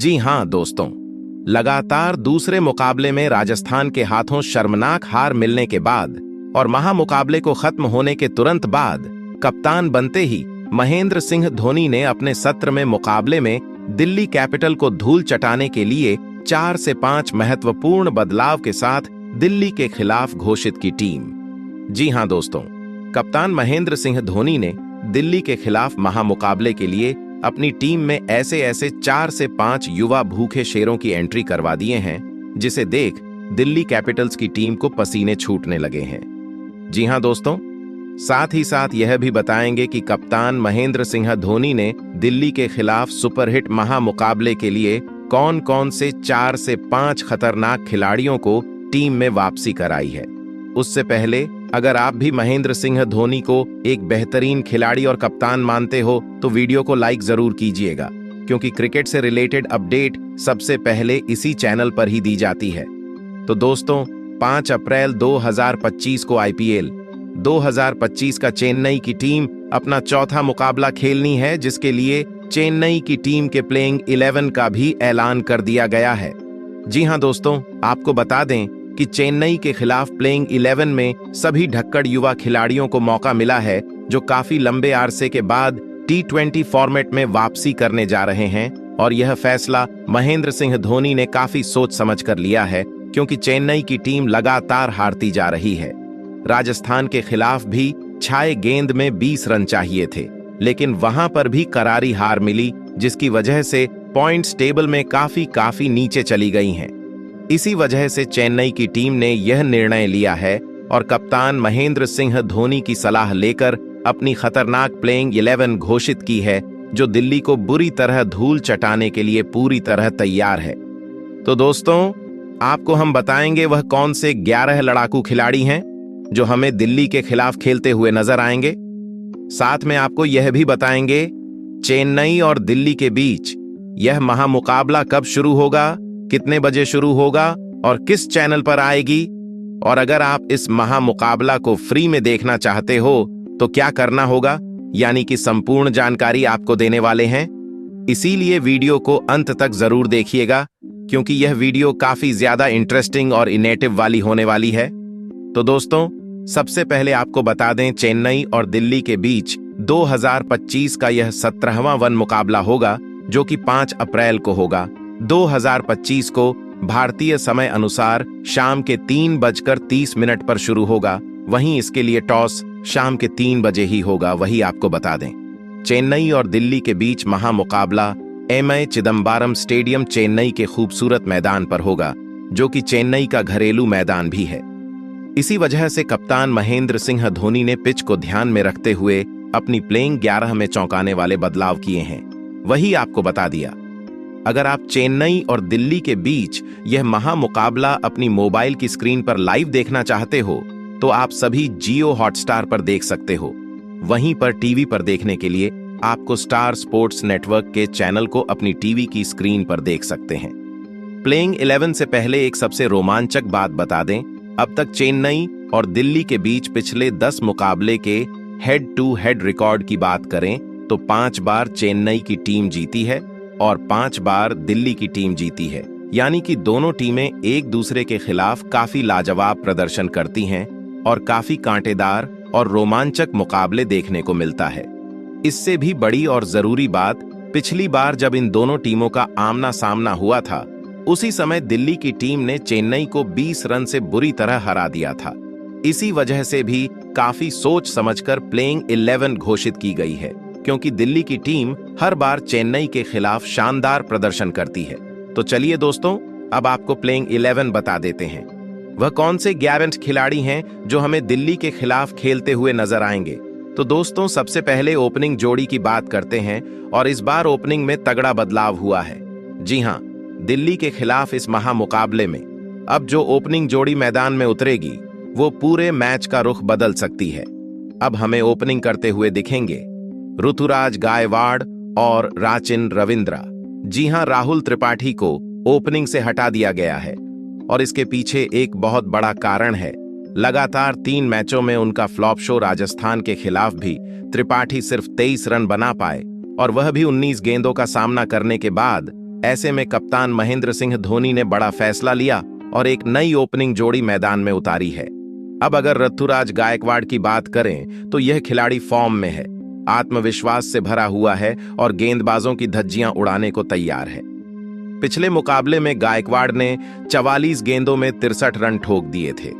जी हां दोस्तों, लगातार दूसरे मुकाबले में राजस्थान के हाथों शर्मनाक हार मिलने के बाद और महामुकाबले को खत्म होने के तुरंत बाद कप्तान बनते ही महेंद्र सिंह धोनी ने अपने सत्र में मुकाबले में दिल्ली कैपिटल को धूल चटाने के लिए 4 से 5 महत्वपूर्ण बदलाव के साथ दिल्ली के खिलाफ घोषित की टीम। जी हां दोस्तों, कप्तान महेंद्र सिंह धोनी ने दिल्ली के खिलाफ महामुकाबले के लिए अपनी टीम में ऐसे 4 से 5 युवा भूखे शेरों की एंट्री करवा दिए हैं, जिसे देख दिल्ली कैपिटल्स की टीम को पसीने छूटने लगे हैं। जी हां दोस्तों, साथ ही साथ यह भी बताएंगे कि कप्तान महेंद्र सिंह धोनी ने दिल्ली के खिलाफ सुपरहिट महामुकाबले के लिए कौन कौन से 4 से 5 खतरनाक खिलाड़ियों को टीम में वापसी कराई है। उससे पहले अगर आप भी महेंद्र सिंह धोनी को एक बेहतरीन खिलाड़ी और कप्तान मानते हो तो वीडियो को लाइक जरूर कीजिएगा, क्योंकि क्रिकेट से रिलेटेड अपडेट सबसे पहले इसी चैनल पर ही दी जाती है। तो दोस्तों, 5 अप्रैल 2025 को आईपीएल 2025 का चेन्नई की टीम अपना चौथा मुकाबला खेलनी है, जिसके लिए चेन्नई की टीम के प्लेइंग 11 का भी ऐलान कर दिया गया है। जी हां दोस्तों, आपको बता दें कि चेन्नई के खिलाफ प्लेइंग 11 में सभी ढक्कड़ युवा खिलाड़ियों को मौका मिला है, जो काफी लंबे अरसे के बाद T20 फॉर्मेट में वापसी करने जा रहे हैं। और यह फैसला महेंद्र सिंह धोनी ने काफी सोच समझ कर लिया है, क्योंकि चेन्नई की टीम लगातार हारती जा रही है। राजस्थान के खिलाफ भी छाए गेंद में 20 रन चाहिए थे, लेकिन वहां पर भी करारी हार मिली, जिसकी वजह से पॉइंट्स टेबल में काफी नीचे चली गई हैं। इसी वजह से चेन्नई की टीम ने यह निर्णय लिया है और कप्तान महेंद्र सिंह धोनी की सलाह लेकर अपनी खतरनाक प्लेइंग 11 घोषित की है, जो दिल्ली को बुरी तरह धूल चटाने के लिए पूरी तरह तैयार है। तो दोस्तों, आपको हम बताएंगे वह कौन से 11 लड़ाकू खिलाड़ी हैं जो हमें दिल्ली के खिलाफ खेलते हुए नजर आएंगे। साथ में आपको यह भी बताएंगे चेन्नई और दिल्ली के बीच यह महामुकाबला कब शुरू होगा, कितने बजे शुरू होगा और किस चैनल पर आएगी। और अगर आप इस महामुकाबला को फ्री में देखना चाहते हो तो क्या करना होगा, यानी कि संपूर्ण जानकारी आपको देने वाले हैं। इसीलिए वीडियो को अंत तक जरूर देखिएगा, क्योंकि यह वीडियो काफी ज्यादा इंटरेस्टिंग और इनोवेटिव वाली होने वाली है। तो दोस्तों, सबसे पहले आपको बता दें, चेन्नई और दिल्ली के बीच 2025 का यह 17वां वन मुकाबला होगा, जो कि 5 अप्रैल को होगा। 2025 को भारतीय समय अनुसार शाम के 3:30 पर शुरू होगा। वहीं इसके लिए टॉस शाम के 3 बजे ही होगा, वही आपको बता दें। चेन्नई और दिल्ली के बीच महामुकाबला एमए चिदम्बरम स्टेडियम चेन्नई के खूबसूरत मैदान पर होगा, जो कि चेन्नई का घरेलू मैदान भी है। इसी वजह से कप्तान महेंद्र सिंह धोनी ने पिच को ध्यान में रखते हुए अपनी प्लेइंग 11 में चौंकाने वाले बदलाव किए हैं, वही आपको बता दिया। अगर आप चेन्नई और दिल्ली के बीच यह महामुकाबला अपनी मोबाइल की स्क्रीन पर लाइव देखना चाहते हो तो आप सभी जियो हॉटस्टार पर देख सकते हो। वहीं पर टीवी पर देखने के लिए आपको स्टार स्पोर्ट्स नेटवर्क के चैनल को अपनी टीवी की स्क्रीन पर देख सकते हैं। प्लेइंग 11 से पहले एक सबसे रोमांचक बात बता दें, अब तक चेन्नई और दिल्ली के बीच पिछले 10 मुकाबले के हेड टू हेड रिकॉर्ड की बात करें तो 5 बार चेन्नई की टीम जीती है और 5 बार दिल्ली की टीम जीती है, यानी कि दोनों टीमें एक दूसरे के खिलाफ काफी लाजवाब प्रदर्शन करती हैं और काफी कांटेदार और रोमांचक मुकाबले देखने को मिलता है। इससे भी बड़ी और जरूरी बात, पिछली बार जब इन दोनों टीमों का आमना सामना हुआ था, उसी समय दिल्ली की टीम ने चेन्नई को 20 रन से बुरी तरह हरा दिया था। इसी वजह से भी काफी सोच समझकर प्लेइंग 11 घोषित की गई है, क्योंकि दिल्ली की टीम हर बार चेन्नई के खिलाफ शानदार प्रदर्शन करती है। तो चलिए दोस्तों, अब आपको प्लेइंग 11 बता देते हैं। वह कौन से 11 खिलाड़ी हैं जो हमें दिल्ली के खिलाफ खेलते हुए नजर आएंगे। तो दोस्तों, सबसे पहले ओपनिंग जोड़ी की बात करते हैं और इस बार ओपनिंग में तगड़ा बदलाव हुआ है। जी हां, दिल्ली के खिलाफ इस महामुकाबले में अब जो ओपनिंग जोड़ी मैदान में उतरेगी वो पूरे मैच का रुख बदल सकती है। अब हमें ओपनिंग करते हुए दिखेंगे ऋतुराज गायकवाड़ और राचिन रविंद्रा। जी हां, राहुल त्रिपाठी को ओपनिंग से हटा दिया गया है और इसके पीछे एक बहुत बड़ा कारण है। लगातार 3 मैचों में उनका फ्लॉप शो राजस्थान के खिलाफ भी त्रिपाठी सिर्फ 23 रन बना पाए, और वह भी 19 गेंदों का सामना करने के बाद ऐसे में कप्तान महेंद्र सिंह धोनी ने बड़ा फैसला लिया और एक नई ओपनिंग जोड़ी मैदान में उतारी है। अब अगर ऋतुराज गायकवाड़ की बात करें तो यह खिलाड़ी फॉर्म में है, आत्मविश्वास से भरा हुआ है और गेंदबाजों की धज्जियां उड़ाने को तैयार है। पिछले मुकाबले में गायकवाड़ ने 44 गेंदों में 63 रन ठोक दिए थे।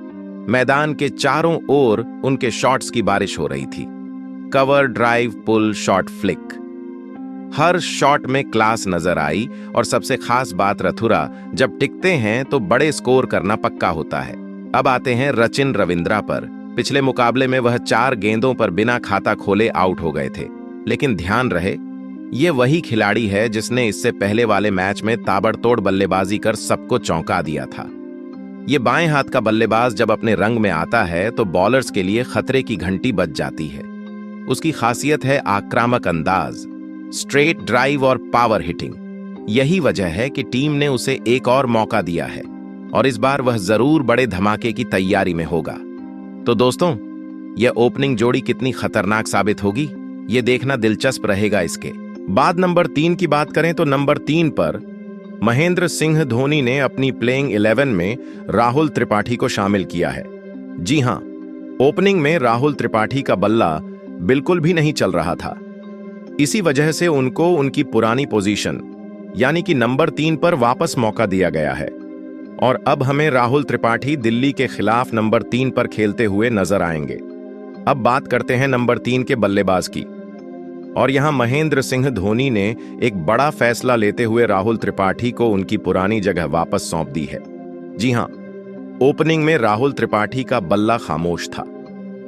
मैदान के चारों ओर उनके शॉट्स की बारिश हो रही थी। कवर, ड्राइव, पुल, शॉट, फ्लिक, हर शॉट में क्लास नजर आई। और सबसे खास बात, रथुरा जब टिकते हैं तो बड़े स्कोर करना पक्का होता है। अब आते हैं रचिन रविंद्रा पर। पिछले मुकाबले में वह 4 गेंदों पर बिना खाता खोले आउट हो गए थे, लेकिन ध्यान रहे ये वही खिलाड़ी है जिसने इससे पहले वाले मैच में ताबड़तोड़ बल्लेबाजी कर सबको चौंका दिया था। ये बाएं हाथ का बल्लेबाज जब अपने रंग में आता है तो बॉलर्स के लिए खतरे की घंटी बज जाती है। उसकी खासियत है आक्रामक अंदाज, स्ट्रेट ड्राइव और पावर हिटिंग। यही वजह है कि टीम ने उसे एक और मौका दिया है और इस बार वह जरूर बड़े धमाके की तैयारी में होगा। तो दोस्तों, यह ओपनिंग जोड़ी कितनी खतरनाक साबित होगी, यह देखना दिलचस्प रहेगा। इसके बाद नंबर 3 की बात करें तो नंबर 3 पर महेंद्र सिंह धोनी ने अपनी प्लेइंग 11 में राहुल त्रिपाठी को शामिल किया है। जी हां, ओपनिंग में राहुल त्रिपाठी का बल्ला बिल्कुल भी नहीं चल रहा था। इसी वजह से उनको उनकी पुरानी पोजीशन यानी कि नंबर 3 पर वापस मौका दिया गया है और अब हमें राहुल त्रिपाठी दिल्ली के खिलाफ नंबर 3 पर खेलते हुए नजर आएंगे। अब बात करते हैं नंबर 3 के बल्लेबाज की, और यहां महेंद्र सिंह धोनी ने एक बड़ा फैसला लेते हुए राहुल त्रिपाठी को उनकी पुरानी जगह वापस सौंप दी है। जी हां, ओपनिंग में राहुल त्रिपाठी का बल्ला खामोश था।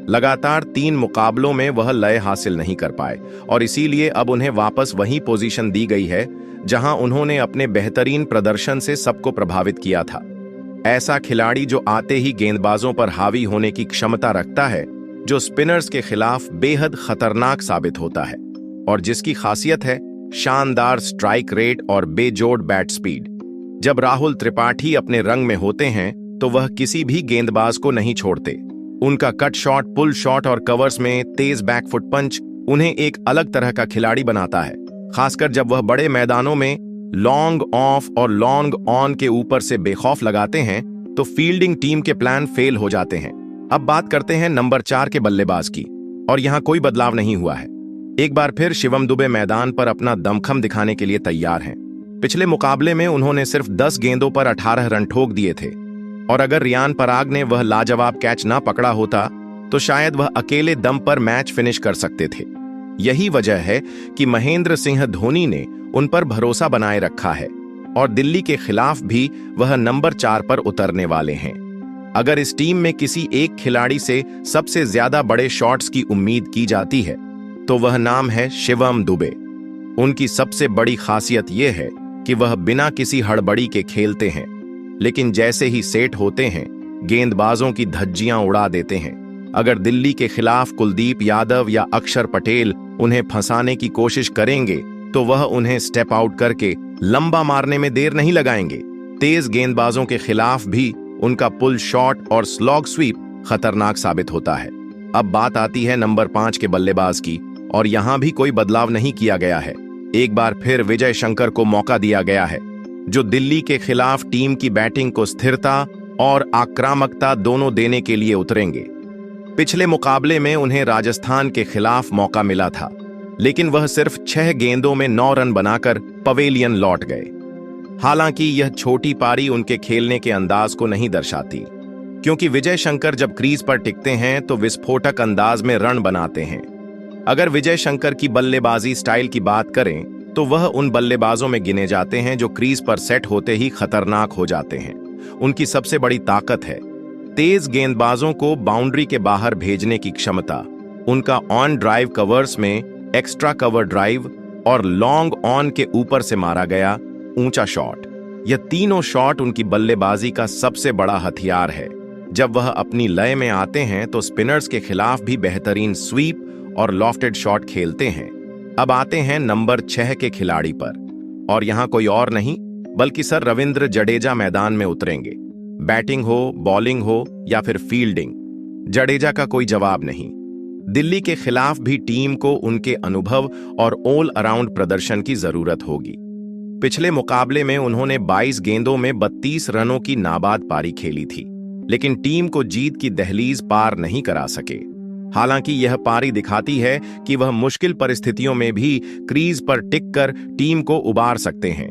लगातार 3 मुकाबलों में वह लय हासिल नहीं कर पाए और इसीलिए अब उन्हें वापस वही पोजीशन दी गई है जहां उन्होंने अपने बेहतरीन प्रदर्शन से सबको प्रभावित किया था। ऐसा खिलाड़ी जो आते ही गेंदबाजों पर हावी होने की क्षमता रखता है, जो स्पिनर्स के खिलाफ बेहद खतरनाक साबित होता है और जिसकी खासियत है शानदार स्ट्राइक रेट और बेजोड़ बैट स्पीड। जब राहुल त्रिपाठी अपने रंग में होते हैं तो वह किसी भी गेंदबाज को नहीं छोड़ते। उनका कट शॉट, पुल शॉट और कवर्स में तेज बैकफुट पंच उन्हें एक अलग तरह का खिलाड़ी बनाता है। खासकर जब वह बड़े मैदानों में लॉन्ग ऑफ और लॉन्ग ऑन के ऊपर से बेखौफ लगाते हैं तो फील्डिंग टीम के प्लान फेल हो जाते हैं। अब बात करते हैं नंबर 4 के बल्लेबाज की, और यहां कोई बदलाव नहीं हुआ है। एक बार फिर शिवम दुबे मैदान पर अपना दमखम दिखाने के लिए तैयार हैं। पिछले मुकाबले में उन्होंने सिर्फ 10 गेंदों पर 18 रन ठोक दिए थे और अगर रियान पराग ने वह लाजवाब कैच ना पकड़ा होता तो शायद वह अकेले दम पर मैच फिनिश कर सकते थे। यही वजह है कि महेंद्र सिंह धोनी ने उन पर भरोसा बनाए रखा है और दिल्ली के खिलाफ भी वह नंबर 4 पर उतरने वाले हैं। अगर इस टीम में किसी एक खिलाड़ी से सबसे ज्यादा बड़े शॉट्स की उम्मीद की जाती है तो वह नाम है शिवम दुबे। उनकी सबसे बड़ी खासियत यह है कि वह बिना किसी हड़बड़ी के खेलते हैं, लेकिन जैसे ही सेट होते हैं गेंदबाजों की धज्जियां उड़ा देते हैं। अगर दिल्ली के खिलाफ कुलदीप यादव या अक्षर पटेल उन्हें फंसाने की कोशिश करेंगे तो वह उन्हें स्टेप आउट करके लंबा मारने में देर नहीं लगाएंगे। तेज गेंदबाजों के खिलाफ भी उनका पुल शॉट और स्लॉग स्वीप खतरनाक साबित होता है। अब बात आती है नंबर 5 के बल्लेबाज की, और यहां भी कोई बदलाव नहीं किया गया है। एक बार फिर विजय शंकर को मौका दिया गया है, जो दिल्ली के खिलाफ टीम की बैटिंग को स्थिरता और आक्रामकता दोनों देने के लिए उतरेंगे। पिछले मुकाबले में उन्हें राजस्थान के खिलाफ मौका मिला था, लेकिन वह सिर्फ 6 गेंदों में 9 रन बनाकर पवेलियन लौट गए। हालांकि यह छोटी पारी उनके खेलने के अंदाज को नहीं दर्शाती, क्योंकि विजय शंकर जब क्रीज पर टिकते हैं तो विस्फोटक अंदाज में रन बनाते हैं। अगर विजय शंकर की बल्लेबाजी स्टाइल की बात करें तो वह उन बल्लेबाजों में गिने जाते हैं जो क्रीज पर सेट होते ही खतरनाक हो जाते हैं। उनकी सबसे बड़ी ताकत है तेज गेंदबाजों को बाउंड्री के बाहर भेजने की क्षमता। उनका ऑन ड्राइव कवर्स में एक्स्ट्रा कवर ड्राइव और लॉन्ग ऑन के ऊपर से मारा गया ऊंचा शॉट, यह तीनों शॉट उनकी बल्लेबाजी का सबसे बड़ा हथियार है। जब वह अपनी लय में आते हैं तो स्पिनर्स के खिलाफ भी बेहतरीन स्वीप और लॉफ्टेड शॉट खेलते हैं। अब आते हैं नंबर 6 के खिलाड़ी पर, और यहां कोई और नहीं बल्कि सर रविंद्र जडेजा मैदान में उतरेंगे। बैटिंग हो, बॉलिंग हो या फिर फील्डिंग, जडेजा का कोई जवाब नहीं। दिल्ली के खिलाफ भी टीम को उनके अनुभव और ऑल अराउंड प्रदर्शन की जरूरत होगी। पिछले मुकाबले में उन्होंने 22 गेंदों में 32 रनों की नाबाद पारी खेली थी, लेकिन टीम को जीत की दहलीज पार नहीं करा सके। हालांकि यह पारी दिखाती है कि वह मुश्किल परिस्थितियों में भी क्रीज पर टिककर टीम को उबार सकते हैं।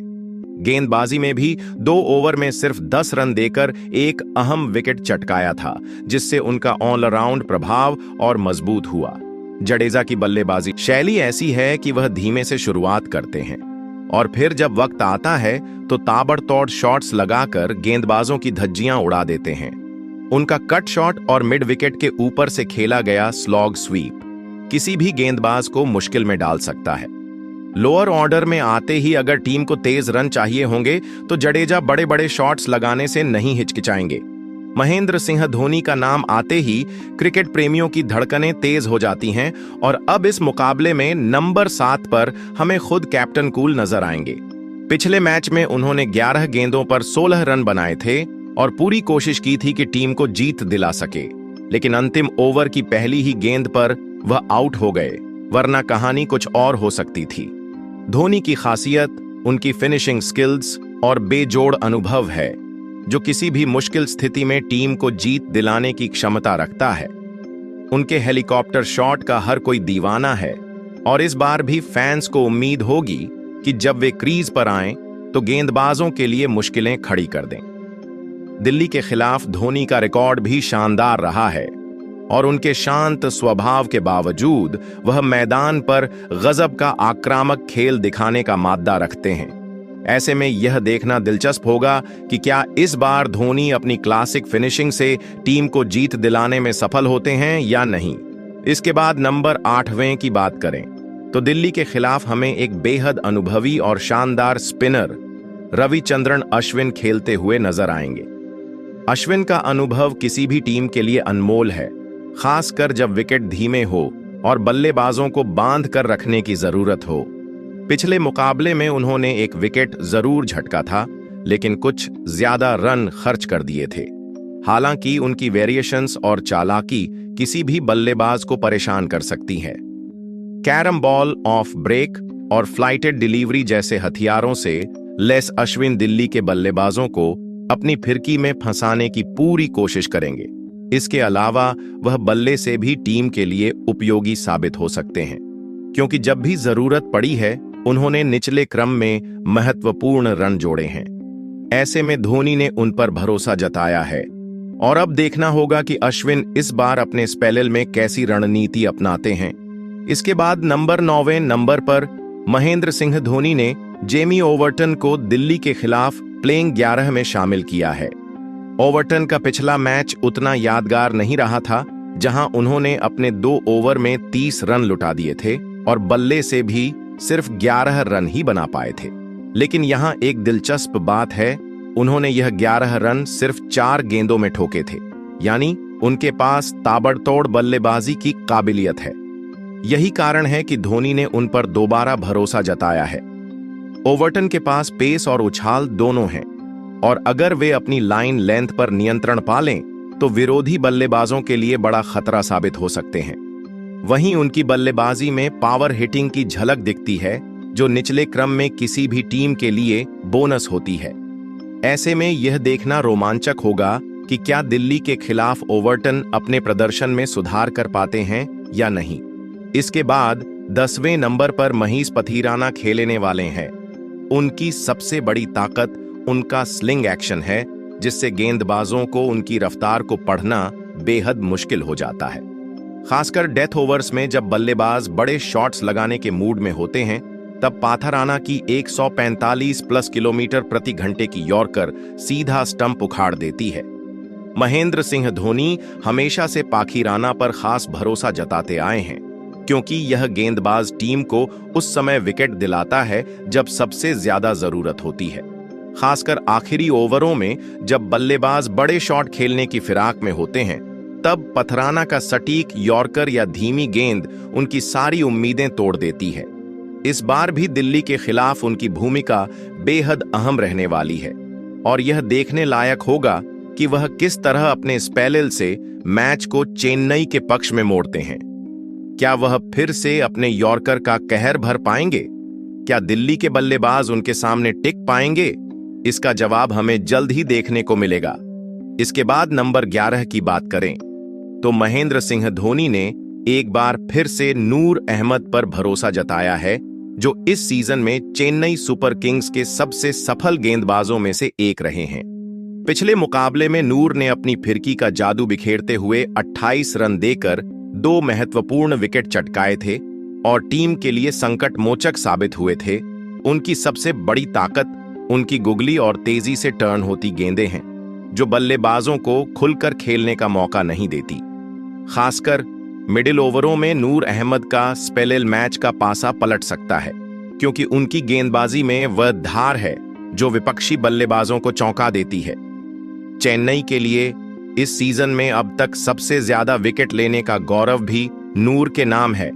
गेंदबाजी में भी 2 ओवर में सिर्फ 10 रन देकर एक अहम विकेट चटकाया था, जिससे उनका ऑलराउंड प्रभाव और मजबूत हुआ। जडेजा की बल्लेबाजी शैली ऐसी है कि वह धीमे से शुरुआत करते हैं और फिर जब वक्त आता है तो ताबड़तोड़ शॉट्स लगाकर गेंदबाजों की धज्जियां उड़ा देते हैं। उनका कट शॉट और मिड विकेट के ऊपर से खेला गया स्लॉग स्वीप किसी भी गेंदबाज को मुश्किल में डाल सकता है। लोअर ऑर्डर में आते ही अगर टीम को तेज रन चाहिए होंगे तो जडेजा बड़े बड़े शॉट्स लगाने से नहीं हिचकिचाएंगे। महेंद्र सिंह धोनी का नाम आते ही क्रिकेट प्रेमियों की धड़कनें तेज हो जाती हैं और अब इस मुकाबले में नंबर 7 पर हमें खुद कैप्टन कूल नजर आएंगे। पिछले मैच में उन्होंने 11 गेंदों पर 16 रन बनाए थे और पूरी कोशिश की थी कि टीम को जीत दिला सके, लेकिन अंतिम ओवर की पहली ही गेंद पर वह आउट हो गए, वरना कहानी कुछ और हो सकती थी। धोनी की खासियत उनकी फिनिशिंग स्किल्स और बेजोड़ अनुभव है, जो किसी भी मुश्किल स्थिति में टीम को जीत दिलाने की क्षमता रखता है। उनके हेलीकॉप्टर शॉट का हर कोई दीवाना है और इस बार भी फैंस को उम्मीद होगी कि जब वे क्रीज पर आएं तो गेंदबाजों के लिए मुश्किलें खड़ी कर दें। दिल्ली के खिलाफ धोनी का रिकॉर्ड भी शानदार रहा है और उनके शांत स्वभाव के बावजूद वह मैदान पर गजब का आक्रामक खेल दिखाने का माद्दा रखते हैं। ऐसे में यह देखना दिलचस्प होगा कि क्या इस बार धोनी अपनी क्लासिक फिनिशिंग से टीम को जीत दिलाने में सफल होते हैं या नहीं। इसके बाद नंबर 8वें की बात करें तो दिल्ली के खिलाफ हमें एक बेहद अनुभवी और शानदार स्पिनर रविचंद्रन अश्विन खेलते हुए नजर आएंगे। अश्विन का अनुभव किसी भी टीम के लिए अनमोल है, खासकर जब विकेट धीमे हो और बल्लेबाजों को बांध कर रखने की जरूरत हो। पिछले मुकाबले में उन्होंने एक विकेट जरूर झटका था, लेकिन कुछ ज्यादा रन खर्च कर दिए थे। हालांकि उनकी वेरिएशंस और चालाकी किसी भी बल्लेबाज को परेशान कर सकती है। कैरम बॉल, ऑफ ब्रेक और फ्लाइटेड डिलीवरी जैसे हथियारों से लैस अश्विन दिल्ली के बल्लेबाजों को अपनी फिरकी में फंसाने की पूरी कोशिश करेंगे। इसके अलावा वह बल्ले से भी टीम के लिए उपयोगी साबित हो सकते हैं, क्योंकि जब भी जरूरत पड़ी है उन्होंने निचले क्रम में महत्वपूर्ण रन जोड़े हैं। ऐसे में धोनी ने उन पर भरोसा जताया है और अब देखना होगा कि अश्विन इस बार अपने स्पेल में कैसी रणनीति अपनाते हैं। इसके बाद नंबर 9वें नंबर पर महेंद्र सिंह धोनी ने जेमी ओवर्टन को दिल्ली के खिलाफ प्लेइंग 11 में शामिल किया है। ओवर्टन का पिछला मैच उतना यादगार नहीं रहा था, जहां उन्होंने अपने 2 ओवर में 30 रन लुटा दिए थे और बल्ले से भी सिर्फ 11 रन ही बना पाए थे। लेकिन यहां एक दिलचस्प बात है, उन्होंने यह 11 रन सिर्फ 4 गेंदों में ठोके थे, यानी उनके पास ताबड़तोड़ बल्लेबाजी की काबिलियत है। यही कारण है कि धोनी ने उन पर दोबारा भरोसा जताया है। ओवर्टन के पास पेस और उछाल दोनों हैं और अगर वे अपनी लाइन लेंथ पर नियंत्रण पा लें तो विरोधी बल्लेबाजों के लिए बड़ा खतरा साबित हो सकते हैं। वहीं उनकी बल्लेबाजी में पावर हिटिंग की झलक दिखती है, जो निचले क्रम में किसी भी टीम के लिए बोनस होती है। ऐसे में यह देखना रोमांचक होगा कि क्या दिल्ली के खिलाफ ओवर्टन अपने प्रदर्शन में सुधार कर पाते हैं या नहीं। इसके बाद 10वें नंबर पर महीश पथीराना खेलने वाले हैं। उनकी सबसे बड़ी ताकत उनका स्लिंग एक्शन है, जिससे गेंदबाजों को उनकी रफ्तार को पढ़ना बेहद मुश्किल हो जाता है। खासकर डेथ ओवर्स में जब बल्लेबाज बड़े शॉट्स लगाने के मूड में होते हैं, तब पाथराना की 145 प्लस किलोमीटर प्रति घंटे की यॉर्कर सीधा स्टंप उखाड़ देती है। महेंद्र सिंह धोनी हमेशा से पाखीराना पर खास भरोसा जताते आए हैं, क्योंकि यह गेंदबाज टीम को उस समय विकेट दिलाता है जब सबसे ज्यादा जरूरत होती है। खासकर आखिरी ओवरों में जब बल्लेबाज बड़े शॉट खेलने की फिराक में होते हैं, तब पथराना का सटीक यॉर्कर या धीमी गेंद उनकी सारी उम्मीदें तोड़ देती है। इस बार भी दिल्ली के खिलाफ उनकी भूमिका बेहद अहम रहने वाली है और यह देखने लायक होगा कि वह किस तरह अपने स्पेल से मैच को चेन्नई के पक्ष में मोड़ते हैं। क्या वह फिर से अपने यॉर्कर का कहर भर पाएंगे? क्या दिल्ली के बल्लेबाज उनके सामने टिक पाएंगे? इसका जवाब हमें जल्द ही देखने को मिलेगा। इसके बाद नंबर 11 की बात करें तो महेंद्र सिंह धोनी ने एक बार फिर से नूर अहमद पर भरोसा जताया है, जो इस सीजन में चेन्नई सुपर किंग्स के सबसे सफल गेंदबाजों में से एक रहे हैं। पिछले मुकाबले में नूर ने अपनी फिरकी का जादू बिखेरते हुए 28 रन देकर 2 महत्वपूर्ण विकेट चटकाए थे और टीम के लिए संकट मोचक साबित हुए थे। उनकी सबसे बड़ी ताकत उनकी गुगली और तेजी से टर्न होती गेंदें हैं, जो बल्लेबाजों को खुलकर खेलने का मौका नहीं देती। खासकर मिडिल ओवरों में नूर अहमद का स्पेल मैच का पासा पलट सकता है, क्योंकि उनकी गेंदबाजी में वह धार है जो विपक्षी बल्लेबाजों को चौंका देती है। चेन्नई के लिए इस सीजन में अब तक सबसे ज्यादा विकेट लेने का गौरव भी नूर के नाम है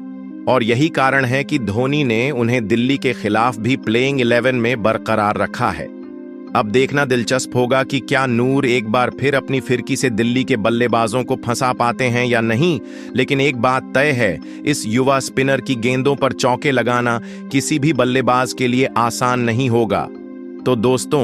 और यही कारण है कि धोनी ने उन्हें दिल्ली के खिलाफ भी प्लेइंग 11 में बरकरार रखा है। अब देखना दिलचस्प होगा कि क्या नूर एक बार फिर अपनी फिरकी से दिल्ली के बल्लेबाजों को फंसा पाते हैं या नहीं। लेकिन एक बात तय है, इस युवा स्पिनर की गेंदों पर चौके लगाना किसी भी बल्लेबाज के लिए आसान नहीं होगा। तो दोस्तों,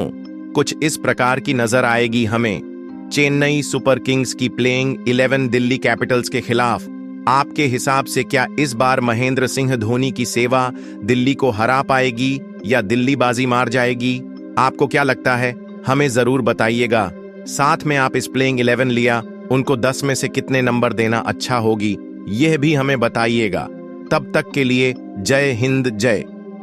कुछ इस प्रकार की नजर आएगी हमें चेन्नई सुपर किंग्स की प्लेइंग 11 दिल्ली कैपिटल्स के खिलाफ। आपके हिसाब से क्या इस बार महेंद्र सिंह धोनी की सेवा दिल्ली को हरा पाएगी या दिल्ली बाजी मार जाएगी? आपको क्या लगता है? हमें जरूर बताइएगा। साथ में आप इस प्लेइंग 11 लिया, उनको 10 में से कितने नंबर देना अच्छा होगी, यह भी हमें बताइएगा। तब तक के लिए जय हिंद, जय